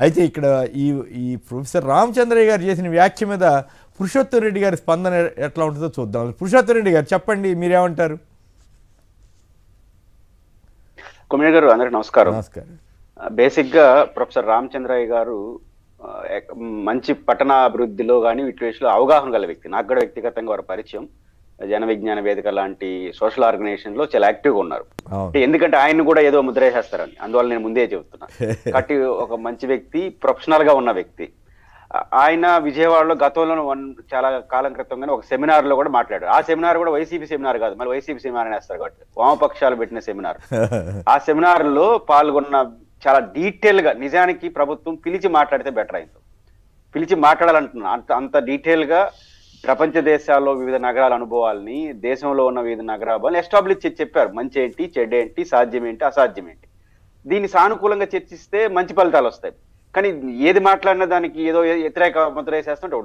అయితే ఇక్కడ ఈ ఈ ప్రొఫెసర్ రామచంద్రయ్య గారు చేసిన వ్యాఖ్య మీద పురుషోత్తం రెడ్డి గారి స్పందన ఎట్లా ఉంటుందో చూద్దాం. పురుషోత్తం రెడ్డి గారు చెప్పండి, మీరేమంటారు? కొమ్మినేని గారు, అందరికి నమస్కారం. నమస్కారం. బేసిక్ గా ప్రొఫెసర్ రామచంద్రయ్య గారు మంచి పట్టణాభివృద్ధిలో కానీ వీటి విషయంలో అవగాహన గల వ్యక్తి. నాకు కూడా వ్యక్తిగతంగా వారి పరిచయం. జన విజ్ఞాన వేదిక లాంటి సోషల్ ఆర్గనైజేషన్ లో చాలా యాక్టివ్గా ఉన్నారు. ఎందుకంటే ఆయన కూడా ఏదో ముద్ర వేసేస్తారని, అందువల్ల నేను ముందే చెబుతున్నా. కాబట్టి ఒక మంచి వ్యక్తి, ప్రొఫెషనల్ గా ఉన్న వ్యక్తి. ఆయన విజయవాడలో గతంలో చాలా కాలం క్రితంగానే ఒక సెమినార్ లో కూడా మాట్లాడారు. ఆ సెమినార్ కూడా వైసీపీ సెమినార్ కాదు, మళ్ళీ వైసీపీ సెమినార్ అనేస్తారు కాబట్టి వామపక్షాలు పెట్టిన సెమినార్. ఆ సెమినార్ లో పాల్గొన్న చాలా డీటెయిల్ గా, నిజానికి ప్రభుత్వం పిలిచి మాట్లాడితే బెటర్ అయింది, పిలిచి మాట్లాడాలంటున్నా. అంత డీటెయిల్ గా ప్రపంచ దేశాల్లో వివిధ నగరాల అనుభవాల్ని, దేశంలో ఉన్న వివిధ నగరాలను ఎస్టాబ్లిష్ చేసి చెప్పారు. మంచి ఏంటి, చెడు ఏంటి, సాధ్యం ఏంటి, అసాధ్యం ఏంటి. దీన్ని సానుకూలంగా చర్చిస్తే మంచి ఫలితాలు వస్తాయి. కానీ ఏది మాట్లాడినా దానికి ఏదో వ్యతిరేక ముద్ర వేసేస్తుంటే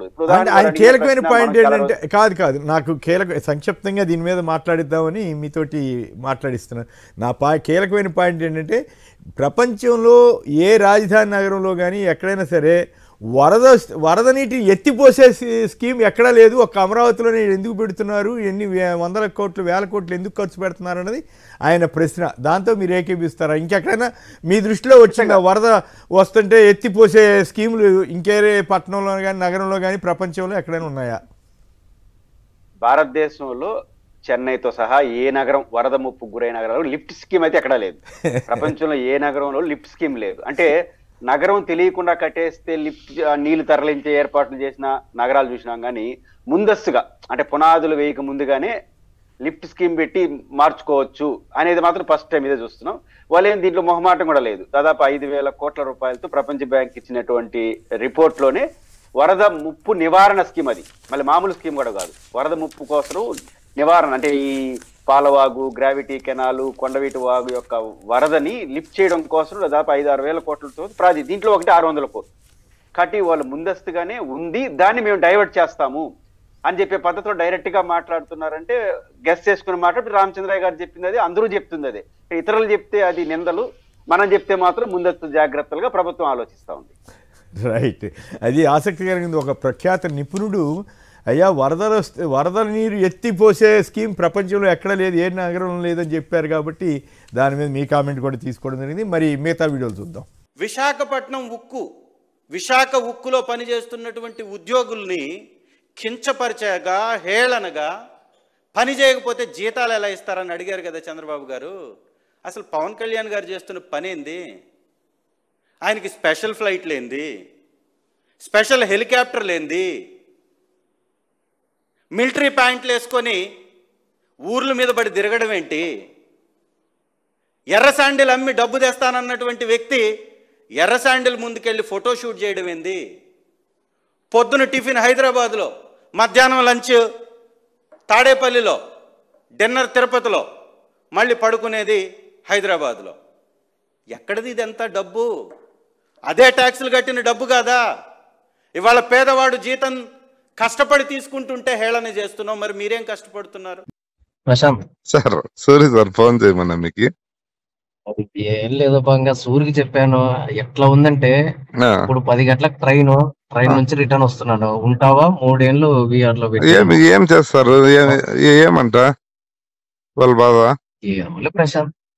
ఆయన కీలకమైన పాయింట్ ఏంటంటే, కాదు నాకు సంక్షిప్తంగా దీని మీద మాట్లాడిద్దామని మీతోటి మాట్లాడిస్తున్నాను. నా కీలకమైన పాయింట్ ఏంటంటే, ప్రపంచంలో ఏ రాజధాని నగరంలో కానీ ఎక్కడైనా సరే వరద నీటిని ఎత్తిపోసే స్కీమ్ ఎక్కడా లేదు. ఒక అమరావతిలోనే ఎందుకు పెడుతున్నారు, ఎన్ని వందల కోట్లు వేల కోట్లు ఎందుకు ఖర్చు పెడుతున్నారు అన్నది ఆయన ప్రశ్న. దాంతో మీరు ఏకీపిస్తారా? ఇంకెక్కడైనా మీ దృష్టిలో వచ్చిందా వరద వస్తుంటే ఎత్తిపోసే స్కీములు ఇంకేరే పట్టణంలో కానీ నగరంలో కానీ ప్రపంచంలో ఎక్కడైనా ఉన్నాయా? భారతదేశంలో చెన్నైతో సహా ఏ నగరం వరద ముప్పు గురైన నగరాలు లిఫ్ట్ స్కీమ్ అయితే ఎక్కడా లేదు. ప్రపంచంలో ఏ నగరంలో లిఫ్ట్ స్కీమ్ లేదు. అంటే నగరం తెలియకుండా కట్టేస్తే లిఫ్ట్ నీళ్లు తరలించే ఏర్పాట్లు చేసిన నగరాలు చూసినాం. కానీ ముందస్తుగా, అంటే పునాదులు వేయక ముందుగానే లిఫ్ట్ స్కీమ్ పెట్టి మార్చుకోవచ్చు అనేది మాత్రం ఫస్ట్ టైం ఇదే చూస్తున్నాం. వాళ్ళేం దీంట్లో మొహమాటం కూడా లేదు. దాదాపు 5,000 కోట్ల రూపాయలతో ప్రపంచ బ్యాంక్ ఇచ్చినటువంటి రిపోర్ట్లోనే వరద ముప్పు నివారణ స్కీమ్, అది మళ్ళీ మామూలు స్కీమ్ కూడా కాదు, వరద ముప్పు కోసం నివారణ, అంటే ఈ పాలవాగు, గ్రావిటీ కెనాలు, కొండవీటి వాగు యొక్క వరదని లిఫ్ట్ చేయడం కోసం దాదాపు 5-6 వేల కోట్లతో ప్రాజెక్ట్. దీంట్లో ఒకటి 600 కోట్లు కట్టి వాళ్ళు ముందస్తుగానే ఉంది, దాన్ని మేము డైవర్ట్ చేస్తాము అని చెప్పే పద్ధతిలో డైరెక్ట్ గా మాట్లాడుతున్నారంటే గెస్ చేసుకుని మాట్లాడి రామచంద్రయ్య గారు చెప్పింది అది, అందరూ చెప్తుంది అదే. ఇతరులు చెప్తే అది నిందలు, మనం చెప్తే మాత్రం ముందస్తు జాగ్రత్తలుగా ప్రభుత్వం ఆలోచిస్తూ ఉంది. రైట్, అది ఆసక్తికరంగా. ఒక ప్రఖ్యాత నిపుణుడు, అయ్యా వరద నీరు ఎత్తిపోసే స్కీమ్ ప్రపంచంలో ఎక్కడ లేదు, ఏ నగరంలో లేదని చెప్పారు. కాబట్టి దాని మీద మీ కామెంట్ కూడా తీసుకోవడం జరిగింది. మరి మిగతా వీడియోలు చూద్దాం. విశాఖపట్నం విశాఖ ఉక్కులో పనిచేస్తున్నటువంటి ఉద్యోగుల్ని కించపరిచేగా, హేళనగా, పని చేయకపోతే జీతాలు ఎలా ఇస్తారని అడిగారు కదా చంద్రబాబు గారు. అసలు పవన్ కళ్యాణ్ గారు చేస్తున్న పని ఏంది? ఆయనకి స్పెషల్ ఫ్లైట్లు ఏంది, స్పెషల్ హెలికాప్టర్లు ఏంది, మిలిటరీ ప్యాంట్లు వేసుకొని ఊర్ల మీద పడి తిరగడం ఏంటి, ఎర్ర శాండిల్ అమ్మి డబ్బు తెస్తానన్నటువంటి వ్యక్తి ఎర్ర శాండిల్ ముందుకెళ్ళి ఫోటోషూట్ చేయడం ఏంది, పొద్దున టిఫిన్ హైదరాబాద్లో, మధ్యాహ్నం లంచ్ తాడేపల్లిలో, డిన్నర్ తిరుపతిలో, మళ్ళీ పడుకునేది హైదరాబాద్లో. ఎక్కడిది ఇదంతా డబ్బు? అదే ట్యాక్సులు కట్టిన డబ్బు కాదా? ఇవాళ పేదవాడు జీతం కష్టపడి తీసుకుంటుంటే హేళన చేస్తున్నాం, మరి మీరేం కష్టపడుతున్నారు? Prashant sir, Suri sir phone చేయమన్నా మీకు? అది ఏం లేదు బాగా సూరికి చెప్పాను. ఎట్లా ఉందంటే, ఇప్పుడు 10 గంటలకు ట్రైన్ నుంచి రిటర్న్ వస్తున్నాను. ఉంటావా? 3 ఏళ్ళు VR లో పెట్టి ఏం చేస్తారు? ఏమంట వాళ్ళ బాధ? ఏమలే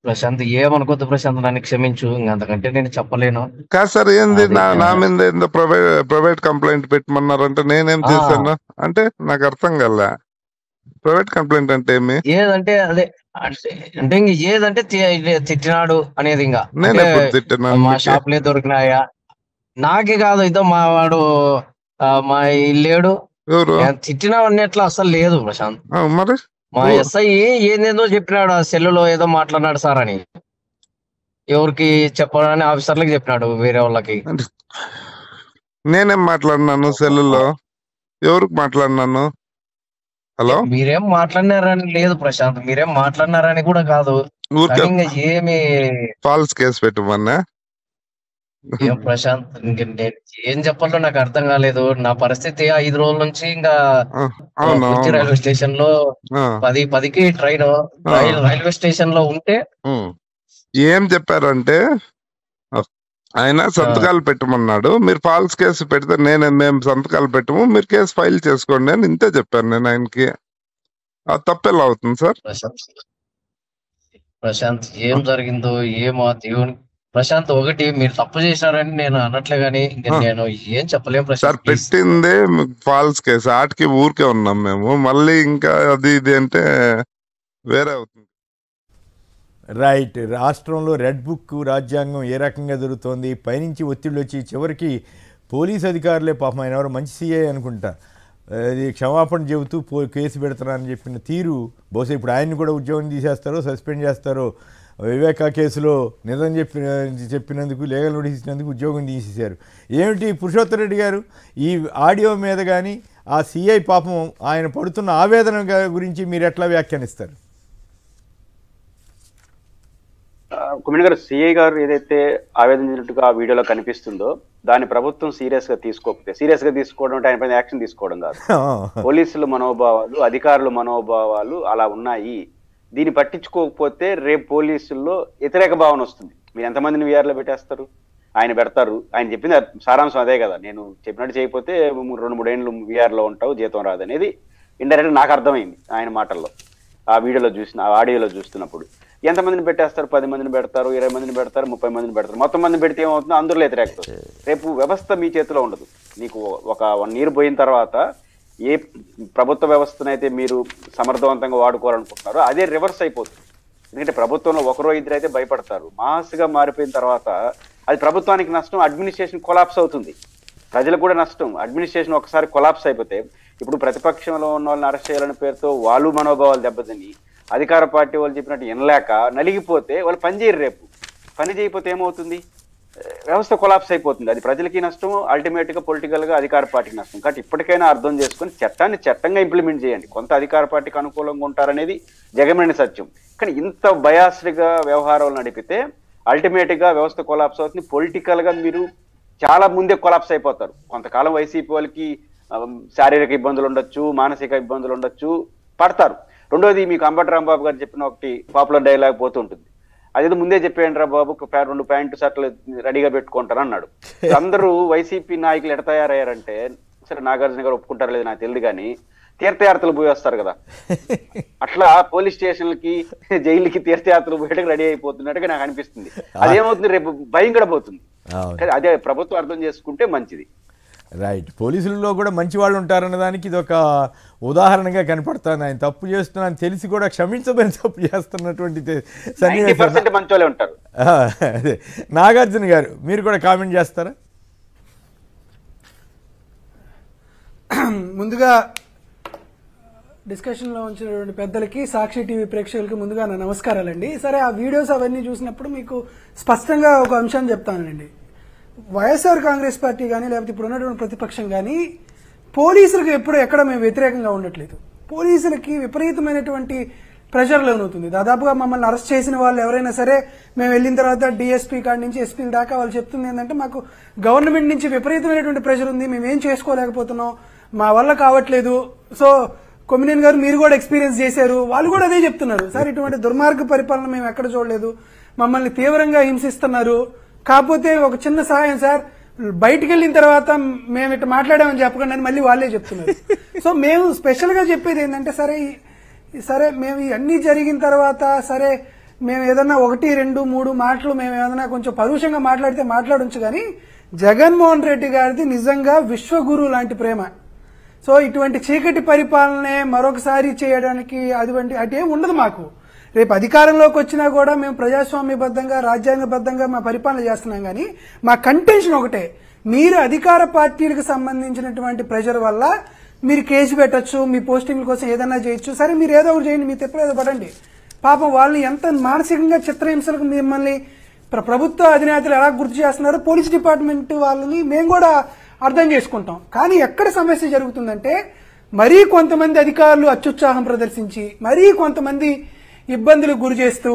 ప్రశాంత్ ఏమనుకోద్దు ప్రశాంత్, నన్ను క్షమించు, అంతకంటే నేను చెప్పలేను. కాదు సార్, ఏంది నా మీద ఏందో ప్రైవేట్ కంప్లైంట్ పెట్టమన్నారంటే నేనేం చేశాను అంటే నాకు అర్థం కల్లా. ప్రైవేట్ కంప్లైంట్ అంటే ఏమి? ఏదంటే అదే అంటే ఇంక ఏదంటే తిట్టినాడు అనేది. ఇంకా మా షాప్లే దొరికినాయా? నాకే కాదు, ఇదో మా వాడు మా ఇల్లేడు తిట్టినావు అన్నట్లు అసలు లేదు ప్రశాంత్. మరి మా ఎస్ఐ ఏందేదో చెప్పినాడు, ఆ సెల్లులో ఏదో మాట్లాడినాడు సార్ అని. ఎవరికి చెప్పాలని ఆఫీసర్లకు చెప్పినాడు, వేరే వాళ్ళకి. నేనేం మాట్లాడినాను సెల్లులో? ఎవరికి మాట్లాడినాను? హలో, మీరేం మాట్లాడినారని లేదు ప్రశాంత్, మీరేం మాట్లాడినారని కూడా కాదు. ఏమి ఫాల్స్ కేసు పెట్టమన్నా? ఏం ప్రశాంత్, ఏం చెప్పాలో నాకు అర్థం కాలేదు. నా పరిస్థితి 5 రోజుల నుంచి ఇంకా రైల్వే స్టేషన్ లో 10:10కి ట్రైన్ రైల్వే స్టేషన్ లో ఉంటే ఏం చెప్పారంటే ఆయన సంతకాలు పెట్టమన్నాడు, మీరు ఫాల్స్ కేసు పెడితే మేము సంతకాలు పెట్టము, మీరు కేసు ఫైల్ చేసుకోండి అని ఇంతే చెప్పాను నేను ఆయనకి. అది తప్పెలా అవుతుంది సార్? ప్రశాంత్ ఏం జరిగిందో ఏమో దేవుని. ప్రశాంత్ ఒకటి మీరు తప్పు చేశారని నేను అనట్లే గానీ నేను ఏం చెప్పలేము సార్. ప్రశాంత్. పెట్టిందే ఫాల్స్ కేసు, ఆటికి ఊరికే ఉన్నాం మేము, మళ్ళీ ఇంకా అది ఇది అంటే వేరే అవుతుంది. రైట్. రాష్ట్రంలో రెడ్ బుక్ రాజ్యాంగం ఏ రకంగా జరుగుతోంది, పైనుంచి ఒత్తిళ్ళు వచ్చి చివరికి పోలీస్ అధికారులే పాపం, ఆయన ఎవరు మంచి సీఐ అనుకుంటా, అది క్షమాపణ చెబుతూ కేసు పెడతారని చెప్పిన తీరు, బహుశా ఇప్పుడు ఆయన్ని కూడా ఉద్యోగం తీసేస్తారో సస్పెండ్ చేస్తారో. వివేకా కేసులో నిజం చెప్పినందుకు లీగల్ నోటీస్ ఇచ్చినందుకు ఉద్యోగం తీసేశారు. ఏమిటి పురుషోత్తమ రెడ్డి గారు, ఈ ఆడియో మీద కానీ ఆ సీఐ పాపం ఆయన పడుతున్న ఆవేదన గురించి మీరు ఎట్లా వ్యాఖ్యానిస్తారు? కుమిన్ గారు, సిఐ గారు ఏదైతే ఆవేదించినట్టుగా ఆ వీడియోలో కనిపిస్తుందో దాన్ని ప్రభుత్వం సీరియస్ గా తీసుకోకపోతే, సీరియస్ గా తీసుకోవడం అంటే ఆయన పైన యాక్షన్ తీసుకోవడం కాదు. పోలీసుల మనోభావాలు, అధికారుల మనోభావాలు అలా ఉన్నాయి. దీన్ని పట్టించుకోకపోతే రేపు పోలీసుల్లో వ్యతిరేక భావన వస్తుంది. మీరు ఎంతమందిని వీఆర్లో పెట్టేస్తారు? ఆయన పెడతారు. ఆయన చెప్పింది సారాంశం అదే కదా, నేను చెప్పినట్టు చేయకపోతే 2-3 ఏళ్ళు వీఆర్లో ఉంటావు, జీతం రాదనేది ఇండైరెక్ట్ నాకు అర్థమైంది ఆయన మాటల్లో. ఆ వీడియోలో ఆ ఆడియోలో చూస్తున్నప్పుడు ఎంతమందిని పెట్టేస్తారు? 10 మందిని పెడతారు, 20 మందిని పెడతారు, 30 మందిని పెడతారు. మొత్తం మందిని పెడితే ఏమవుతుందో అందులో వ్యతిరేకత. రేపు వ్యవస్థ మీ చేతిలో ఉండదు. నీకు ఒక 1 year పోయిన తర్వాత ఏ ప్రభుత్వ వ్యవస్థనైతే మీరు సమర్థవంతంగా వాడుకోవాలనుకుంటున్నారో అదే రివర్స్ అయిపోతుంది. ఎందుకంటే ప్రభుత్వంలో 1-2 అయితే భయపడతారు. మాస్గా మారిపోయిన తర్వాత అది ప్రభుత్వానికి నష్టం, అడ్మినిస్ట్రేషన్ కొలాప్స్ అవుతుంది, ప్రజలకు కూడా నష్టం. అడ్మినిస్ట్రేషన్ ఒకసారి కొలాప్స్ అయిపోతే, ఇప్పుడు ప్రతిపక్షంలో ఉన్న వాళ్ళని అరెస్ట్ చేయాలనే పేరుతో వాళ్ళు మనోభావాలు దెబ్బతిని అధికార పార్టీ వాళ్ళు చెప్పినట్టు వినలేక నలిగిపోతే వాళ్ళు పని చేయరు. రేపు పని చేయకపోతే ఏమవుతుంది? వ్యవస్థ కొలాప్స్ అయిపోతుంది. అది ప్రజలకి నష్టం, అల్టిమేట్ గా పొలిటికల్ గా అధికార పార్టీకి నష్టం. కాబట్టి ఇప్పటికైనా అర్థం చేసుకుని చట్టాన్ని చట్టంగా ఇంప్లిమెంట్ చేయండి. కొంత అధికార పార్టీకి అనుకూలంగా ఉంటారనేది జగమేని సత్యం. కానీ ఇంత బయాస్డ్గా వ్యవహారాలు నడిపితే అల్టిమేట్ గా వ్యవస్థ కొలాప్స్ అవుతుంది. పొలిటికల్ గా మీరు చాలా ముందే కొలాప్స్ అయిపోతారు. కొంతకాలం వైసీపీ వాళ్ళకి శారీరక ఇబ్బందులు ఉండొచ్చు, మానసిక ఇబ్బందులు ఉండొచ్చు, పడతారు. రెండోది, మీకు అంబటి రాంబాబు గారు చెప్పిన ఒకటి పాపులర్ డైలాగ్ పోతుంటుంది, అదేదో ముందే చెప్పేయండి రా బాబు, 2 ప్యాంటు షర్ట్లు రెడీగా పెట్టుకుంటారు అన్నాడు. అందరూ వైసీపీ నాయకులు ఎట తయారయ్యారంటే, సరే నాగార్జున గారు ఒప్పుకుంటారు లేదు నాకు తెలియదు కానీ తీర్థయాత్రలు పోయి వస్తారు కదా, అట్లా పోలీస్ స్టేషన్లకి జైలుకి తీర్థయాత్రలు పోయడానికి రెడీ అయిపోతున్నట్టుగా నాకు అనిపిస్తుంది. అదేమవుతుంది, రేపు భయం కూడా పోతుంది. అదే ప్రభుత్వం అర్థం చేసుకుంటే మంచిది. రైట్. పోలీసులలో కూడా మంచి వాళ్ళు ఉంటారన్న దానికి ఇది ఒక ఉదాహరణగా కనపడుతుంది. ఆయన తప్పు చేస్తున్నాను తెలిసి కూడా క్షమించబోని తప్పు చేస్తున్నటువంటి మంచి వాళ్ళే ఉంటారు. అదే. నాగార్జున గారు, మీరు కూడా కామెంట్ చేస్తారా? ముందుగా డిస్కషన్లో ఉంచినటువంటి పెద్దలకి, సాక్షి టీవీ ప్రేక్షకులకి ముందుగా నా నమస్కారాలండి. సరే, ఆ వీడియోస్ అవన్నీ చూసినప్పుడు మీకు స్పష్టంగా ఒక అంశాన్ని చెప్తానండి. వైఎస్ఆర్ కాంగ్రెస్ పార్టీ కానీ లేకపోతే ఇప్పుడు ఉన్నటువంటి ప్రతిపక్షం కానీ పోలీసులకు ఎప్పుడు ఎక్కడ మేము వ్యతిరేకంగా ఉండట్లేదు. పోలీసులకి విపరీతమైనటువంటి ప్రెషర్ లోనవుతుంది. దాదాపుగా మమ్మల్ని అరెస్ట్ చేసిన వాళ్ళు ఎవరైనా సరే మేము వెళ్ళిన తర్వాత డిఎస్పీ కాడి నుంచి ఎస్పీ దాకా వాళ్ళు చెప్తుంది ఏంటంటే, మాకు గవర్నమెంట్ నుంచి విపరీతమైనటువంటి ప్రెషర్ ఉంది, మేమేం చేసుకోలేకపోతున్నాం, మా వల్ల కావట్లేదు. సో కొమ్మినేని గారు మీరు కూడా ఎక్స్పీరియన్స్ చేశారు, వాళ్ళు కూడా అదే చెప్తున్నారు. సార్, ఇటువంటి దుర్మార్గ పరిపాలన మేము ఎక్కడ చూడలేదు, మమ్మల్ని తీవ్రంగా హింసిస్తున్నారు. కాకపోతే ఒక చిన్న సహాయం సార్, బయటికి వెళ్ళిన తర్వాత మేము ఇట్లా మాట్లాడామని చెప్పకుండా మళ్ళీ వాళ్ళే చెప్తున్నారు. సో మేము స్పెషల్ గా చెప్పేది ఏంటంటే, సరే మేము ఇవన్నీ జరిగిన తర్వాత సరే మేము ఏదన్నా 1, 2, 3 మాటలు మేము ఏదైనా కొంచెం పరుషంగా మాట్లాడితే మాట్లాడొచ్చు, కానీ జగన్మోహన్ రెడ్డి గారిది నిజంగా విశ్వగురు లాంటి ప్రేమ. సో ఇటువంటి చీకటి పరిపాలనే మరొకసారి చేయడానికి అదేం ఉండదు మాకు. రేపు అధికారంలోకి వచ్చినా కూడా మేము ప్రజాస్వామ్యబద్ధంగా రాజ్యాంగబద్ధంగా మా పరిపాలన చేస్తున్నాం. కానీ మా కంటెన్షన్ ఒకటే, మీరు అధికార పార్టీలకు సంబంధించినటువంటి ప్రెషర్ వల్ల మీరు కేసు పెట్టచ్చు, మీ పోస్టింగ్ల కోసం ఏదైనా చేయొచ్చు, సరే మీరు ఏదో ఒకటి చేయండి, మీ తెప్పలు ఏదో పడండి. పాపం వాళ్ళని ఎంత మానసికంగా చిత్రహింసలకు మిమ్మల్ని ప్రభుత్వ అధినేతలు ఎలా గుర్తు చేస్తున్నారో పోలీస్ డిపార్ట్మెంట్ వాళ్ళని మేము కూడా అర్థం చేసుకుంటాం. కానీ ఎక్కడ సమస్య జరుగుతుందంటే, మరీ కొంతమంది అధికారులు అత్యుత్సాహం ప్రదర్శించి మరీ కొంతమంది ఇబ్బందులకు గురి చేస్తూ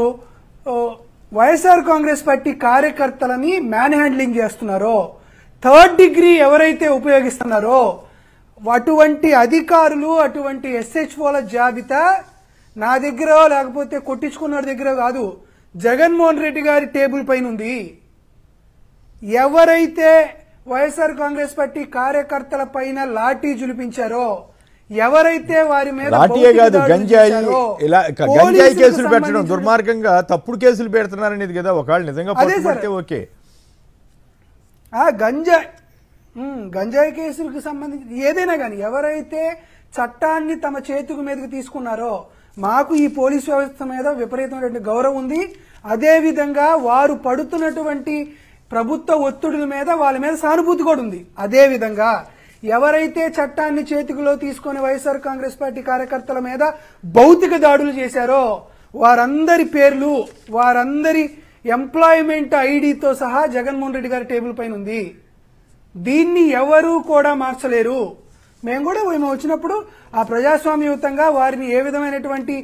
వైఎస్ఆర్ కాంగ్రెస్ పార్టీ కార్యకర్తలని మ్యాన్ హ్యాండ్లింగ్ చేస్తున్నారో, 3rd డిగ్రీ ఎవరైతే ఉపయోగిస్తున్నారో అటువంటి అధికారులు, అటువంటి SHOల జాబితా నా దగ్గర లేకపోతే కొట్టించుకున్న దగ్గర కాదు, జగన్మోహన్ రెడ్డి గారి టేబుల్ పైన ఉంది. ఎవరైతే వైఎస్ఆర్ కాంగ్రెస్ పార్టీ కార్యకర్తల పైన లాఠీ జులిపించారో, ఎవరైతే వారి మీద లాఠీయే కాదు గంజాయి ఇలా గంజాయి కేసులు పెట్టడం దుర్మార్గంగా తప్పుడు కేసులు పెడుతున్నారనేది కదా. ఒకవేళ నిజంగా పట్టుబడితే ఓకే. గంజాయి కేసులకు సంబంధించి ఏదైనా కానీ ఎవరైతే చట్టాన్ని తమ చేతుకు మీదకి తీసుకున్నారో, మాకు ఈ పోలీస్ వ్యవస్థ మీద విపరీతమైనటువంటి గౌరవం ఉంది. అదే విధంగా వారు పడుతున్నటువంటి ప్రభుత్వ ఒత్తిడుల మీద వాళ్ళ మీద సానుభూతి కూడా ఉంది. అదే విధంగా ఎవరైతే చట్టాన్ని చేతిలో తీసుకుని వైఎస్ఆర్ కాంగ్రెస్ పార్టీ కార్యకర్తల మీద భౌతిక దాడులు చేశారో వారందరి పేర్లు, వారందరి ఎంప్లాయ్మెంట్ ఐడితో సహా జగన్మోహన్ రెడ్డి గారి టేబుల్ పైన ఉంది. దీన్ని ఎవరూ కూడా మార్చలేరు. మేము కూడా వచ్చినప్పుడు ఆ ప్రజాస్వామ్యయుతంగా వారిని ఏ విధమైనటువంటి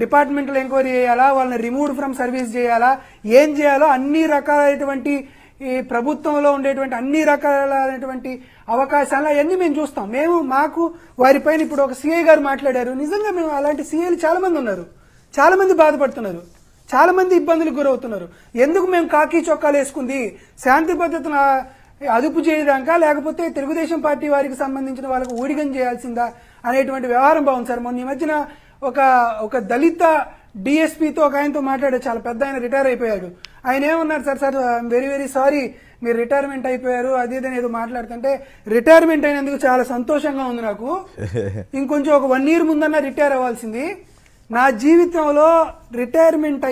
డిపార్ట్మెంటల్ ఎంక్వైరీ చేయాలా, వాళ్ళని రిమూవ్డ్ ఫ్రమ్ సర్వీస్ చేయాలా, ఏం చేయాలో అన్ని రకాలైనటువంటి ఈ ప్రభుత్వంలో ఉండేటువంటి అన్ని రకాలైనటువంటి అవకాశాలు అవన్నీ మేము చూస్తాం. మాకు వారిపైన ఇప్పుడు ఒక సిఐ గారు మాట్లాడారు. నిజంగా మేము అలాంటి సిఐలు చాలా మంది ఉన్నారు, చాలా మంది బాధపడుతున్నారు, చాలా మంది ఇబ్బందులకు గురవుతున్నారు. ఎందుకు మేము కాకి చొక్కాలు వేసుకుంది శాంతి భద్రతను అదుపు చేయడానికా, లేకపోతే తెలుగుదేశం పార్టీ వారికి సంబంధించిన వాళ్ళకు ఊడిగం చేయాల్సిందా అనేటువంటి వ్యవహారం బాగుంది సార్. మొన్న ఈ మధ్యన ఒక దళిత డిఎస్పీతో ఒక ఆయనతో మాట్లాడారు, చాలా పెద్ద ఆయన, రిటైర్ అయిపోయాడు. ఆయన ఏమన్నారు, సార్ వెరీ వెరీ సారీ మీరు రిటైర్మెంట్ అయిపోయారు అది ఇదని ఏదో మాట్లాడుతుంటే, రిటైర్మెంట్ అయినందుకు చాలా సంతోషంగా ఉంది నాకు, ఇంకొంచెం ఒక 1 year ముందన్నా రిటైర్ అవ్వాల్సింది. నా జీవితంలో రిటైర్మెంట్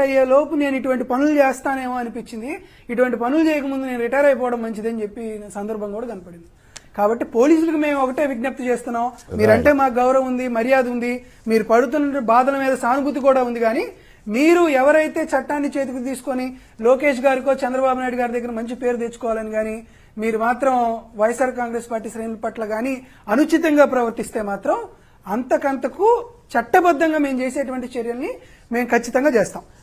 అయ్యే లోపు నేను ఇటువంటి పనులు చేస్తానేమో అనిపించింది, ఇటువంటి పనులు చేయకముందు నేను రిటైర్ అయిపోవడం మంచిదని చెప్పి సందర్భం కూడా కనపడింది. కాబట్టి పోలీసులకు మేము ఒకటే విజ్ఞప్తి చేస్తున్నాం, మీరంటే మాకు గౌరవం ఉంది, మర్యాద ఉంది, మీరు పడుతున్న బాధల మీద సానుభూతి కూడా ఉంది. కానీ మీరు ఎవరైతే చట్టాన్ని చేతికి తీసుకొని లోకేష్ గారికో చంద్రబాబు నాయుడు గారి దగ్గర మంచి పేరు తెచ్చుకోవాలని కానీ మీరు మాత్రం వైఎస్ఆర్ కాంగ్రెస్ పార్టీ శ్రేణుల పట్ల కానీ అనుచితంగా ప్రవర్తిస్తే మాత్రం అంతకంతకు చట్టబద్ధంగా మేము చేసేటువంటి చర్యల్ని మేము ఖచ్చితంగా చేస్తాం.